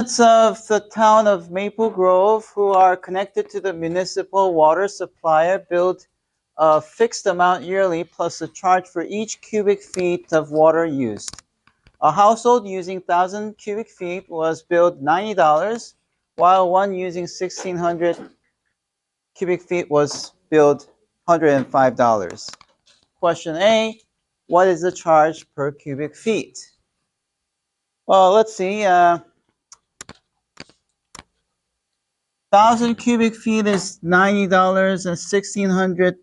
Of the town of Maple Grove who are connected to the municipal water supplier billed a fixed amount yearly plus a charge for each cubic feet of water used. A household using 1,000 cubic feet was billed $90, while one using 1,600 cubic feet was billed $105. Question A, what is the charge per cubic feet? Well, let's see. 1,000 cubic feet is $90 and 1,600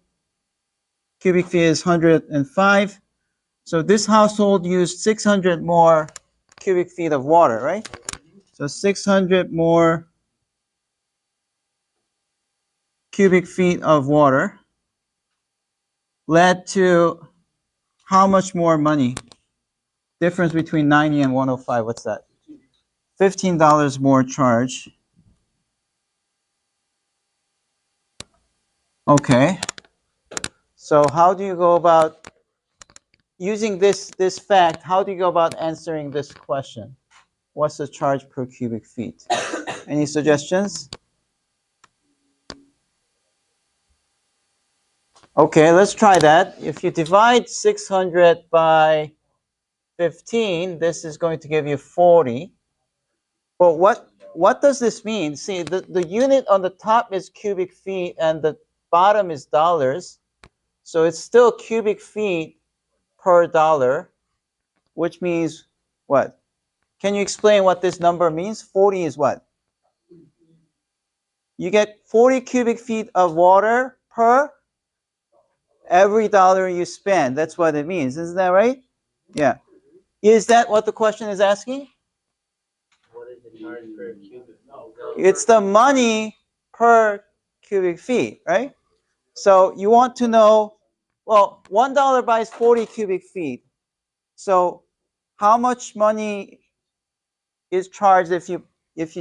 cubic feet is 105. So this household used 600 more cubic feet of water, right? So 600 more cubic feet of water led to how much more money? Difference between 90 and 105, what's that? $15 more charge. Okay. So how do you go about using this fact? How do you go about answering this question? What's the charge per cubic feet? Any suggestions? Okay, let's try that. If you divide 600 by 15, this is going to give you 40. But what does this mean? See, the unit on the top is cubic feet and the bottom is dollars. So it's still cubic feet per dollar, which means what? Can you explain what this number means? 40 is what? You get 40 cubic feet of water per every dollar you spend. That's what it means. Isn't that right? Yeah. Is that what the question is asking? What is the charge per cubic? It's the money per cubic feet, right? So you want to know, well, $1 buys 40 cubic feet. So how much money is charged if you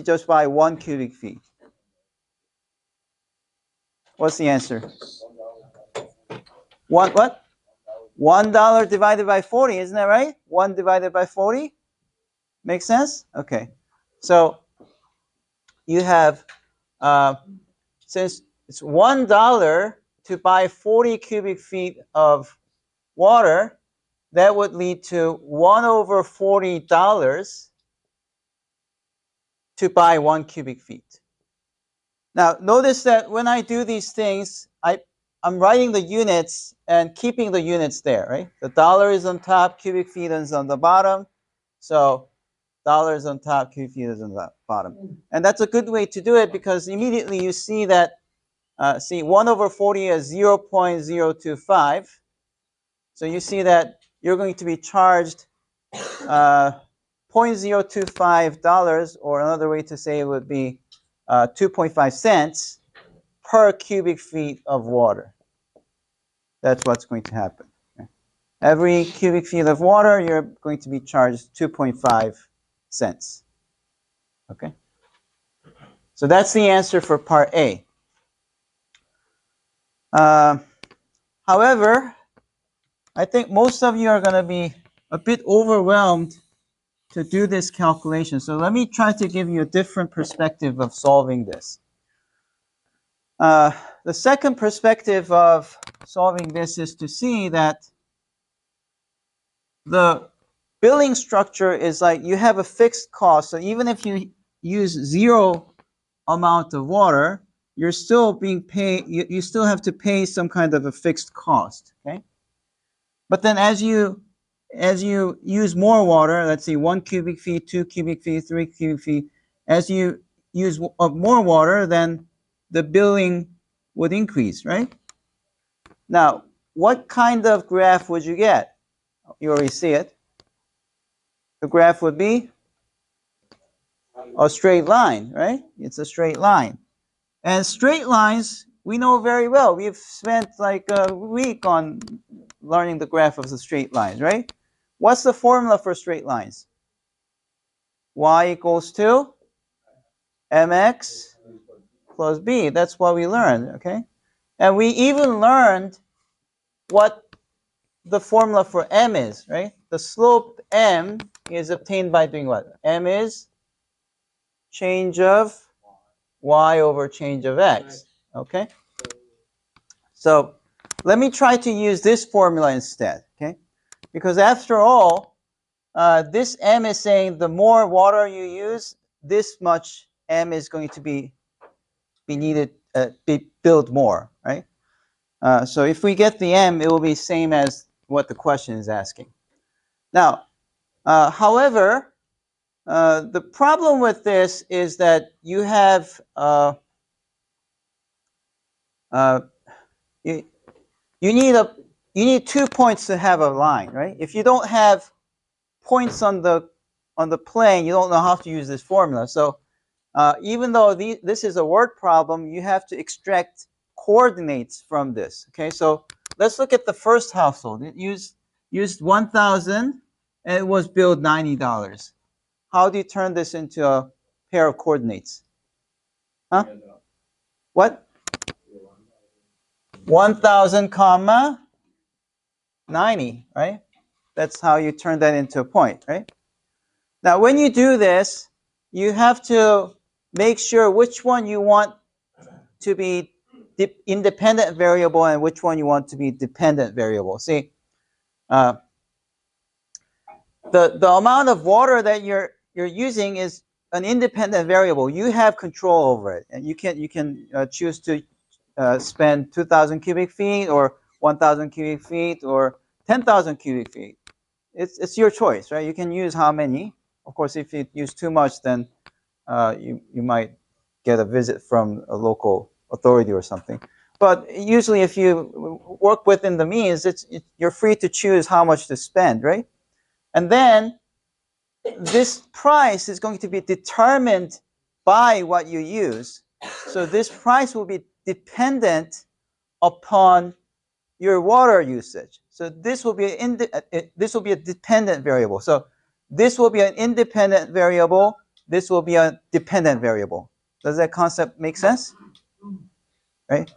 just buy 1 cubic feet? What's the answer? One what? $1 divided by 40, isn't that right? 1 divided by 40? Makes sense? Okay. So you have, since it's $1 to buy 40 cubic feet of water, that would lead to 1 over $40 to buy 1 cubic feet. Now, notice that when I do these things, I'm writing the units and keeping the units there, right? The dollar is on top, cubic feet is on the bottom. So dollar is on top, cubic feet is on the bottom. And that's a good way to do it because immediately you see that, 1 over 40 is 0.025. So you see that you're going to be charged $0.025, or another way to say it would be 2.5 cents per cubic feet of water. That's what's going to happen. Okay? Every cubic feet of water, you're going to be charged 2.5 cents. Okay? So that's the answer for part A. However, I think most of you are going to be a bit overwhelmed to do this calculation. So let me try to give you a different perspective of solving this. The second perspective of solving this is to see that the billing structure is like you have a fixed cost. So even if you use zero amount of water, you're still being paid. You still have to pay some kind of a fixed cost. Okay. But then as you use more water, let's see, 1 cubic feet, 2 cubic feet, 3 cubic feet, as you use more water, then the billing would increase, right? Now, what kind of graph would you get? You already see it. The graph would be a straight line, right? It's a straight line. And straight lines, we know very well. We've spent like a week on learning the graph of the straight lines, right? What's the formula for straight lines? Y equals to mx plus b. That's what we learned, okay? And we even learned what the formula for m is, right? The slope m is obtained by doing what? M is change of y over change of x. Okay? So let me try to use this formula instead. Okay? Because after all, this m is saying the more water you use, this much m is going to be needed, be built more, right? So if we get the m, it will be same as what the question is asking. Now, however, the problem with this is that you have you, you need 2 points to have a line, right? If you don't have points on the plane, you don't know how to use this formula. So even though this is a word problem, you have to extract coordinates from this. Okay, so let's look at the first household. It used 1,000 and it was billed $90. How do you turn this into a pair of coordinates? Huh? What? 1,000 comma 90, right? That's how you turn that into a point, right? Now, when you do this, you have to make sure which one you want to be independent variable and which one you want to be dependent variable. See, the amount of water that you're using is an independent variable. You have control over it, and you can choose to spend 2,000 cubic feet or 1,000 cubic feet or 10,000 cubic feet. It's your choice, right? You can use how many. Of course, if you use too much, then you might get a visit from a local authority or something. But usually, if you work within the means, you're free to choose how much to spend, right? And then this price is going to be determined by what you use. So this price will be dependent upon your water usage. So this will be a dependent variable. So this will be an independent variable. This will be a dependent variable. Does that concept make sense? Right?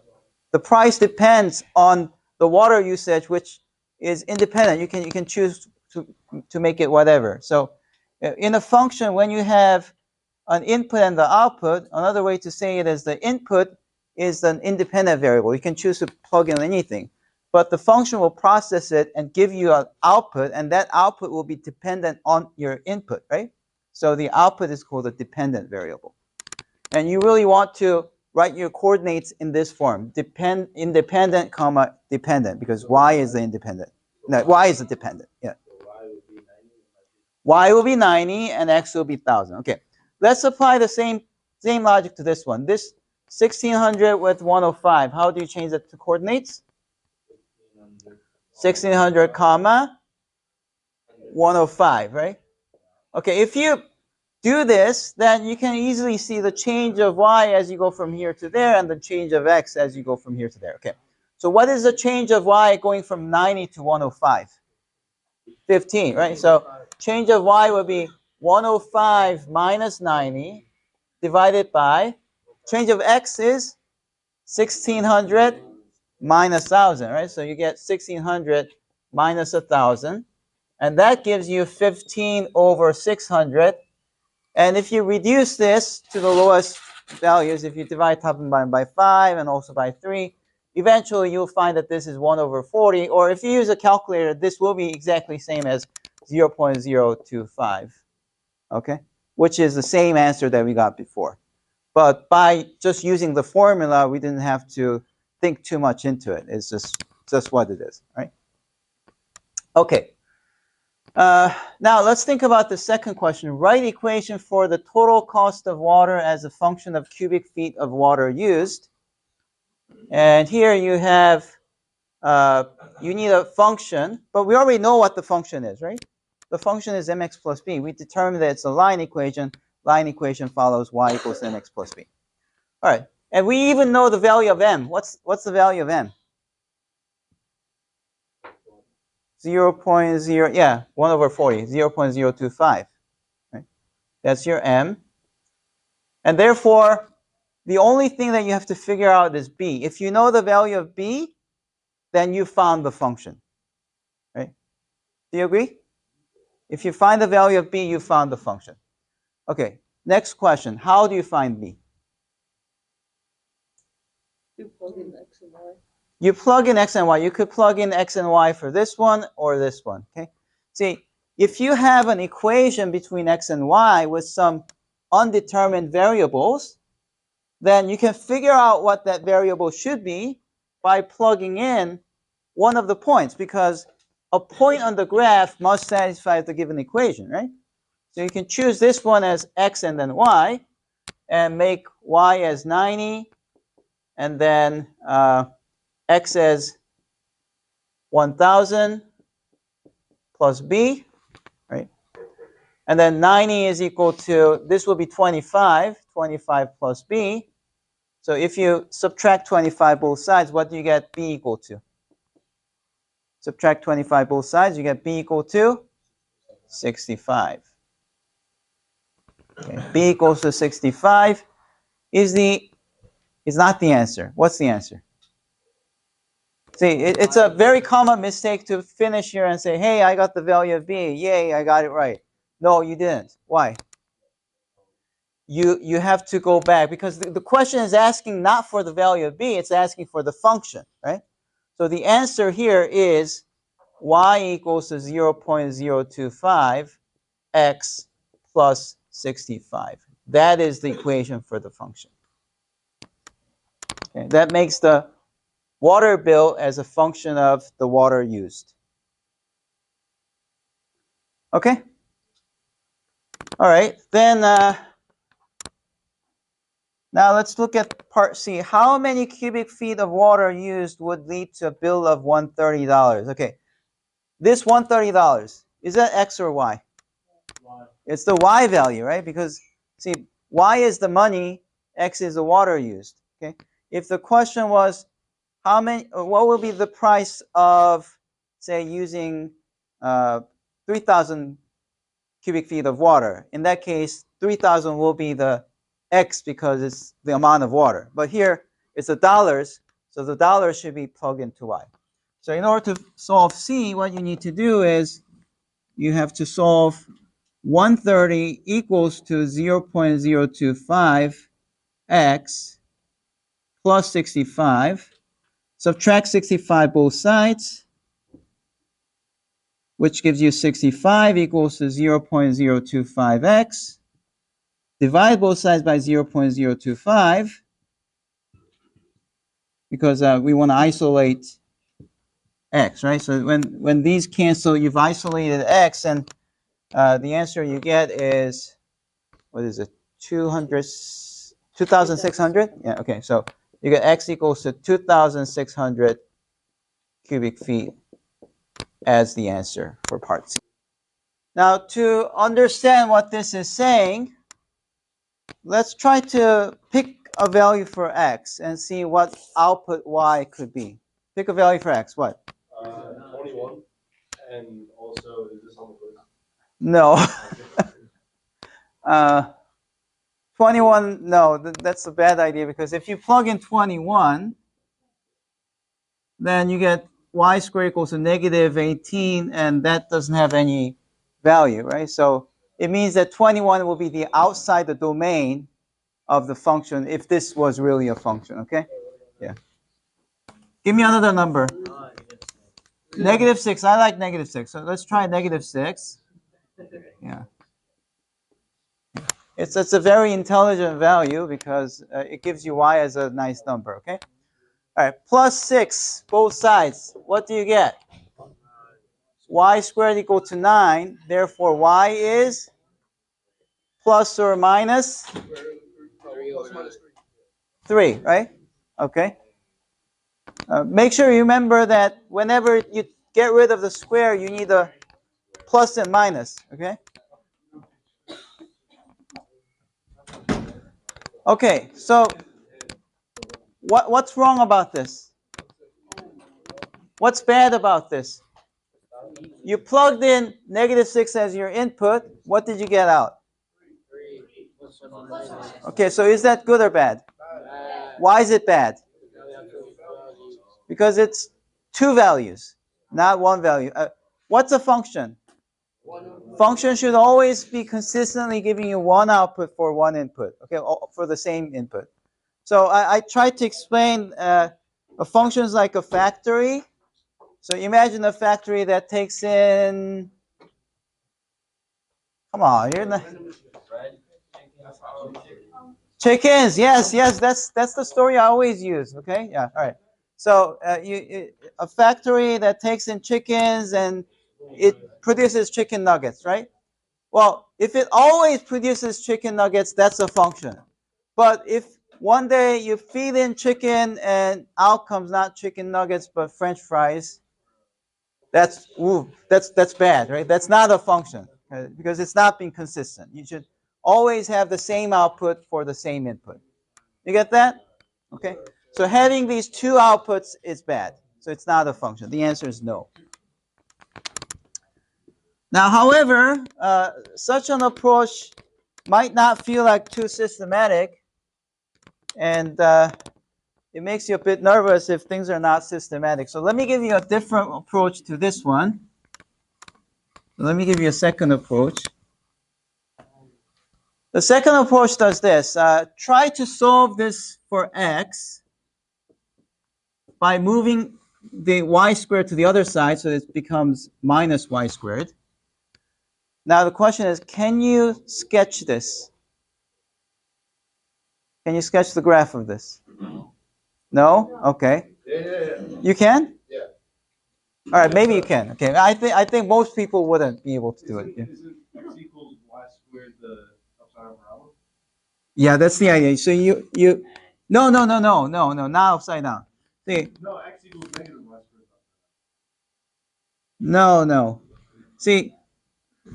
The price depends on the water usage, which is independent. You can choose to make it whatever. So in a function, when you have an input and the output, another way to say it is the input is an independent variable. You can choose to plug in anything. But the function will process it and give you an output, and that output will be dependent on your input, right? So the output is called a dependent variable. And you really want to write your coordinates in this form, independent, comma, dependent, because y is the independent. No, y is the dependent, yeah. Y will be 90 and x will be 1,000. Okay, let's apply the same logic to this one. This 1,600 with 105, how do you change it to coordinates? 1,600 comma 105, right? Okay, if you do this, then you can easily see the change of y as you go from here to there and the change of x as you go from here to there. Okay, so what is the change of y going from 90 to 105? 15, right? So change of y would be 105 minus 90 divided by, change of x is 1,600 minus 1,000, right? So you get 1,600 minus 1,000, and that gives you 15 over 600. And if you reduce this to the lowest values, if you divide top and bottom by 5 and also by 3, eventually you'll find that this is 1 over 40. Or if you use a calculator, this will be exactly same as 0.025, okay? Which is the same answer that we got before. But by just using the formula, we didn't have to think too much into it. It's just what it is, right? Okay. Now let's think about the second question. Write equation for the total cost of water as a function of cubic feet of water used. And here you have, you need a function, but we already know what the function is, right? The function is mx plus b. We determined that it's a line equation. Line equation follows y equals mx plus b. All right, and we even know the value of m. What's the value of m? 0.0, yeah, 1 over 40, 0.025. Right? That's your m. And therefore, the only thing that you have to figure out is b. If you know the value of b, then you found the function. Right? Do you agree? If you find the value of b, you found the function. Okay. Next question. How do you find B? You plug in X and Y. You plug in X and Y. You could plug in X and Y for this one or this one. Okay. See, if you have an equation between X and Y with some undetermined variables, then you can figure out what that variable should be by plugging in one of the points, because a point on the graph must satisfy the given equation, right? So you can choose this one as X and then Y, and make Y as 90, and then X as 1000 plus B, right? And then 90 is equal to, this will be 25 plus B. So if you subtract 25 both sides, what do you get B equal to? Subtract 25 both sides, you get B equal to 65. Okay. B equals to 65 is not the answer. What's the answer? See, it's a very common mistake to finish here and say, hey, I got the value of B. Yay, I got it right. No, you didn't. Why? You have to go back, because the question is asking not for the value of B, it's asking for the function, right? So the answer here is Y equals to 0.025 X plus 65. That is the equation for the function. Okay, that makes the water bill as a function of the water used. Okay? All right, then now let's look at part C. How many cubic feet of water used would lead to a bill of $130? Okay, this $130, is that X or Y? Y. It's the Y value, right? Because, see, Y is the money, X is the water used. Okay, if the question was, what will be the price of, say, using 3,000 cubic feet of water? In that case, 3,000 will be the X because it's the amount of water. But here, it's the dollars, so the dollars should be plugged into Y. So in order to solve C, what you need to do is you have to solve 130 equals to 0.025 X plus 65. Subtract 65 both sides, which gives you 65 equals to 0.025X. Divide both sides by 0.025 because we want to isolate X, right? So when these cancel, you've isolated X, and the answer you get is, what is it, 2,600? Yeah, okay, so you get X equals to 2,600 cubic feet as the answer for part C. Now, to understand what this is saying, let's try to pick a value for X and see what output Y could be. Pick a value for X, what? 21. And also, is this on the quiz? No. 21, no, that's a bad idea, because if you plug in 21, then you get Y squared equals to negative 18, and that doesn't have any value, right? So it means that 21 will be the outside the domain of the function if this was really a function, okay? Yeah. Give me another number. Negative 6. I like negative 6. So let's try negative 6. Yeah. It's a very intelligent value because it gives you Y as a nice number, okay? All right, plus 6, both sides. What do you get? Y squared equal to 9. Therefore, Y is plus or minus 3, right? Okay. Make sure you remember that whenever you get rid of the square, you need a plus and minus, okay? Okay, so what's wrong about this? What's bad about this? You plugged in negative 6 as your input. What did you get out? Okay, so is that good or bad? Why is it bad? Because it's two values, not one value. What's a function? function should always be consistently giving you one output for one input, okay, for the same input. So I tried to explain a function is like a factory. So imagine a factory that takes in, come on, you're not, chickens. Yes, that's the story I always use. Okay, yeah, all right. So a factory that takes in chickens and it produces chicken nuggets, right? Well, if it always produces chicken nuggets, that's a function. But if one day you feed in chicken and out comes not chicken nuggets but French fries, that's bad, right? That's not a function because it's not being consistent. You should always have the same output for the same input. You get that? Okay. So having these two outputs is bad. So it's not a function. The answer is no. Now, however, such an approach might not feel like too systematic, and it makes you a bit nervous if things are not systematic. So let me give you a different approach to this one. Let me give you a second approach. The second approach does this. Try to solve this for x by moving the y squared to the other side so it becomes minus y squared. Now the question is, can you sketch this? Can you sketch the graph of this? No? Okay. Yeah. You can? Yeah. All right, maybe you can. Okay, I think most people wouldn't be able to do it. Yeah. Isn't x equals y squared the upside down parabola? Yeah, that's the idea. So no, not upside down. See, No, x equals negative y squared. no. See,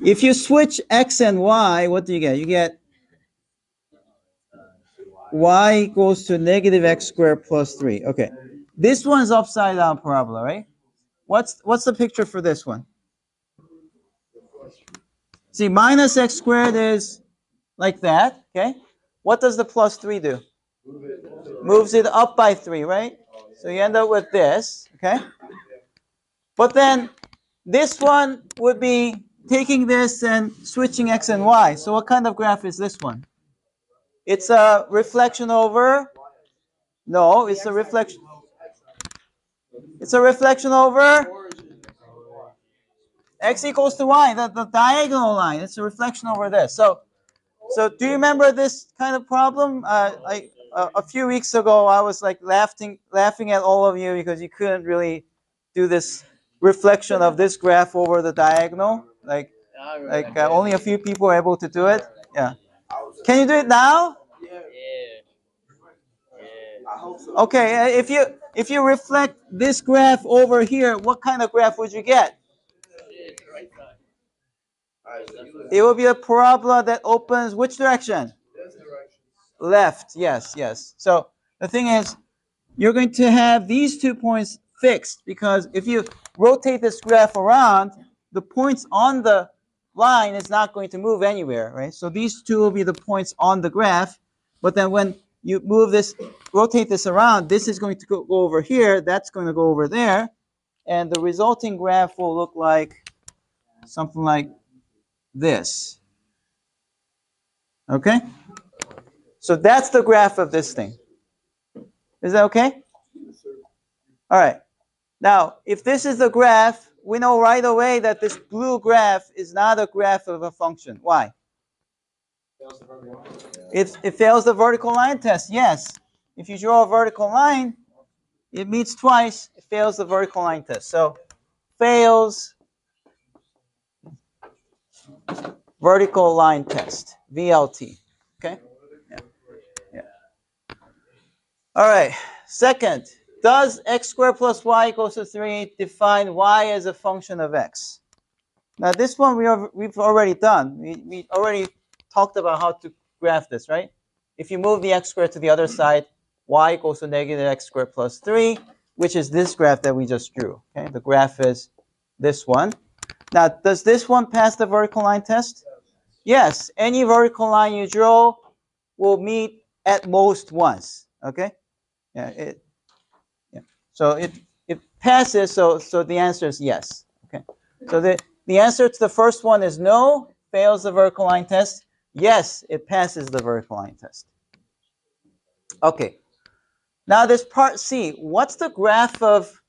if you switch x and y, what do you get? You get y equals to negative x squared plus 3. Okay, this one's upside down parabola, right? What's the picture for this one? See, minus x squared is like that, okay? What does the plus 3 do? Moves it up by 3, right? So you end up with this, okay? But then this one would be taking this and switching x and y. So what kind of graph is this one? It's a reflection over, no, it's a reflection. It's a reflection over x equals to y, the diagonal line. It's a reflection over this. So do you remember this kind of problem? A few weeks ago, I was like laughing at all of you because you couldn't really do this reflection of this graph over the diagonal. Only a few people are able to do it. Yeah. Can you do it now? Okay. If you reflect this graph over here, what kind of graph would you get? It will be a parabola that opens which direction? Left. Yes. So the thing is, you're going to have these 2 points fixed because if you rotate this graph around, the points on the line is not going to move anywhere, right? So these two will be the points on the graph, but then when you rotate this around, this is going to go over here, that's going to go over there, and the resulting graph will look like something like this. Okay? So that's the graph of this thing. Is that okay? All right. Now, if this is the graph, we know right away that this blue graph is not a graph of a function. Why? It fails the vertical line test. Yes. If you draw a vertical line, it meets twice. It fails the vertical line test. So, fails vertical line test, VLT. Okay? Yeah. All right. Second, does x squared plus y equals to 3 define y as a function of x? Now this one we've already done. We already talked about how to graph this, right? If you move the x squared to the other side, y equals to negative x squared plus 3, which is this graph that we just drew. Okay, the graph is this one. Now, does this one pass the vertical line test? Yes, any vertical line you draw will meet at most once. Okay, yeah. So it passes. So the answer is yes. Okay, so The answer to the first one is no, fails the vertical line test. Yes, it passes the vertical line test. Okay. Now this part C, what's the graph of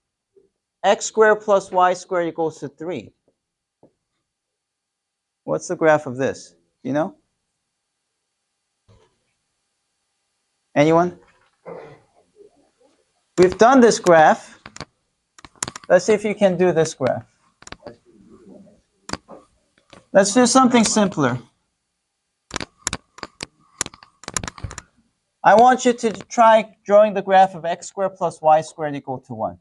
x squared plus y squared equals to 3? What's the graph of this? You know? Anyone? We've done this graph. Let's see if you can do this graph. Let's do something simpler. I want you to try drawing the graph of x squared plus y squared equal to 1.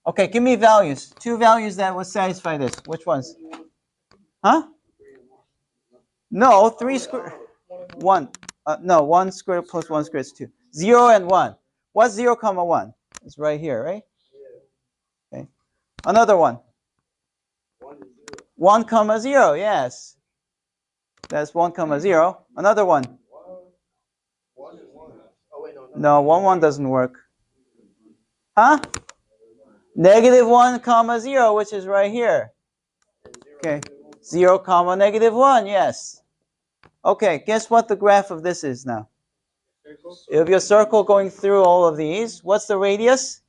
Okay, give me values. 2 values that would satisfy this. Which ones? Huh? No, 3 squared. 1. No, 1 squared plus 1 squared is 2. 0 and 1. What's 0 comma 1? It's right here, right? Okay. Another one. 1 comma 0, yes. That's 1 comma 0. Another one. No, 1, 1 doesn't work. Huh? Negative 1 comma 0, which is right here. Okay. 0 comma negative 1, yes. Okay, guess what the graph of this is now? It'll be a circle going through all of these. What's the radius?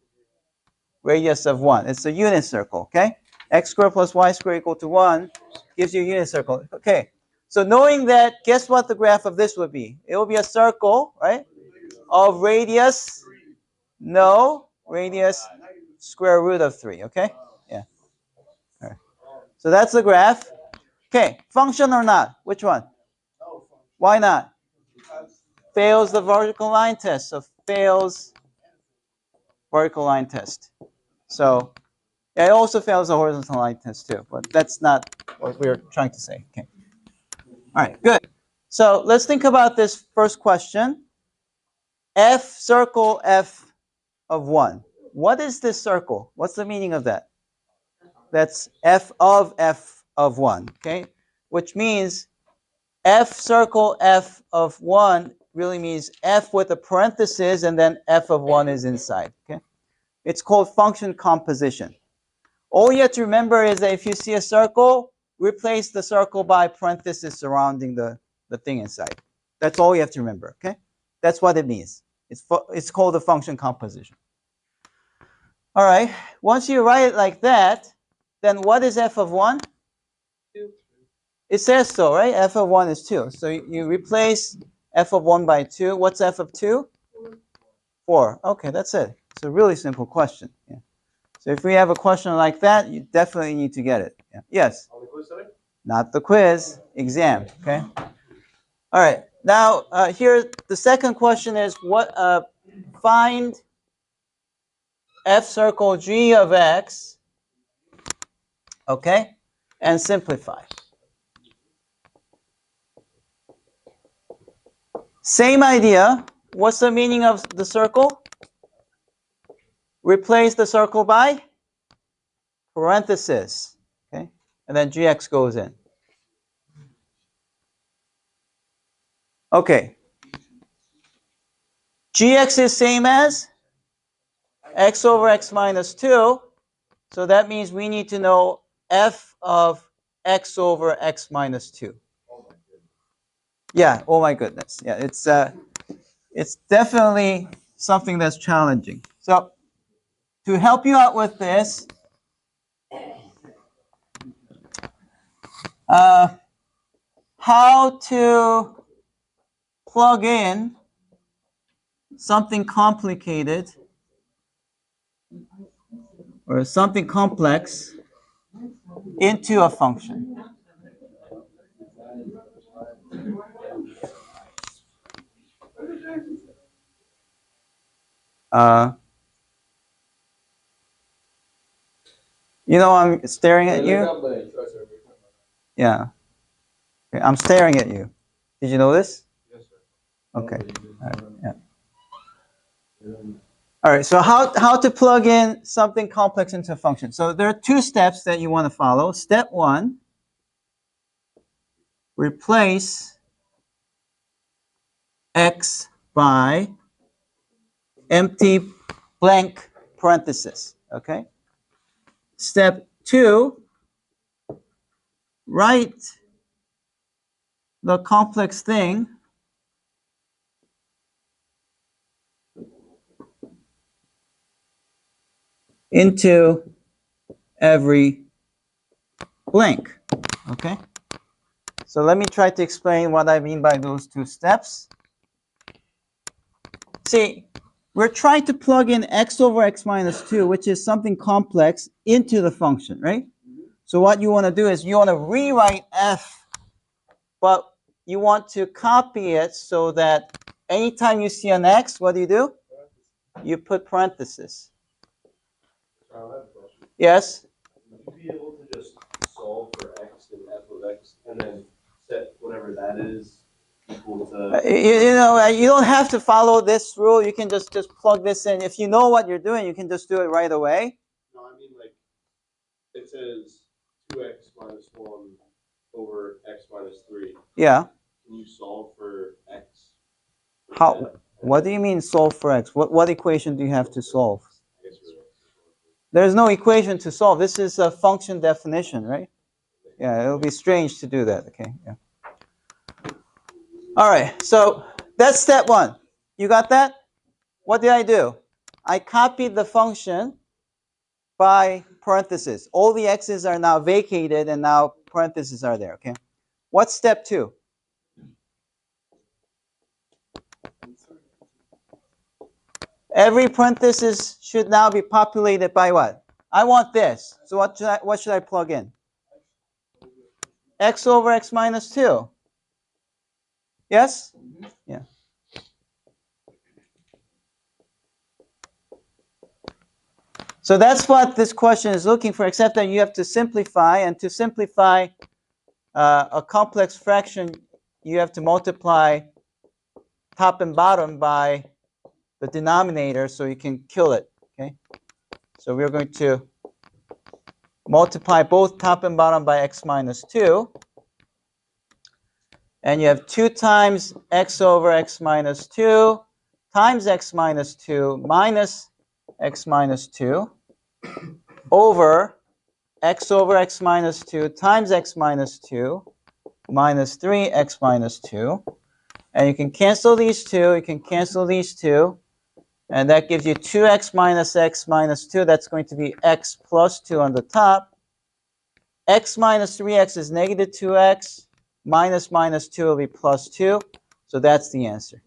Radius of 1. It's a unit circle, okay? X squared plus y squared equal to 1 gives you a unit circle. Okay, so knowing that, guess what the graph of this would be? It will be a circle, right? Of radius, no, radius square root of 3, okay? Yeah. All right. So that's the graph. Okay, function or not? Which one? Why not? Fails the vertical line test. So fails vertical line test. So yeah, it also fails the horizontal line test too, but that's not what we're trying to say. Okay. All right, good. So let's think about this first question. F circle F of 1. What is this circle? What's the meaning of that? That's F of 1, okay? Which means F circle F of 1 really means F with a parenthesis and then F of 1 is inside, okay? It's called function composition. All you have to remember is that if you see a circle, replace the circle by parenthesis surrounding the thing inside. That's all you have to remember, okay? That's what it means. It's called a function composition. All right, once you write it like that, then what is F of 1? 2. It says so, right? F of 1 is 2. So you replace F of 1 by 2. What's F of 2? 4. Okay, that's it. It's a really simple question. Yeah. So if we have a question like that, you definitely need to get it. Yeah. Yes? Not the quiz, exam, okay? All right, now here the second question is find F circle G of X, okay, and simplify. Same idea. What's the meaning of the circle? Replace the circle by parenthesis, okay, and then Gx goes in. Okay. Gx is same as x over x minus 2. So that means we need to know f of x over x minus 2. Yeah, oh my goodness. Yeah, it's definitely something that's challenging. So to help you out with this, how to plug in something complicated or something complex into a function. You know, I'm staring at you. Yeah. Okay, I'm staring at you. Did you know this? Yes, sir. Okay. All right. Yeah. All right. So how to plug in something complex into a function? So there are 2 steps that you want to follow. Step 1, replace x by empty blank parenthesis. Okay. Step 2, write the complex thing into every blank. Okay? So let me try to explain what I mean by those two steps. See, we're trying to plug in x over x minus 2, which is something complex, into the function, right? So what you want to do is you want to rewrite f, but you want to copy it so that anytime you see an x, what do? You put parentheses. I have a question. Yes? Would you be able to just solve for x and f of x and then set whatever that is equal to? You don't have to follow this rule. You can just plug this in. If you know what you're doing, you can just do it right away. No, I mean like it says 2x minus 1 over x minus 3. Yeah. Can you solve for x? How? What do you mean solve for x? What equation do you have to solve? I guess you're right. There's no equation to solve. This is a function definition, right? Yeah, it'll be strange to do that. Okay. Yeah. All right. So that's step one. You got that? What did I do? I copied the function by parentheses. All the x's are now vacated, and now parentheses are there. Okay. What's step two? Every parenthesis should now be populated by what? I want this. So what should I plug in? X over x minus 2. Yes? Yeah. So that's what this question is looking for, except that you have to simplify. And to simplify a complex fraction, you have to multiply top and bottom by the denominator so you can kill it. Okay. So we're going to multiply both top and bottom by x minus 2. And you have 2 times x over x minus 2 times x minus 2 minus x minus 2 over x over x minus 2 times x minus 2 minus 3x minus 2. And you can cancel these two. You can cancel these two. And that gives you 2x minus x minus 2. That's going to be x plus 2 on the top. X minus 3x is negative 2x. Minus 2 will be plus 2. So that's the answer.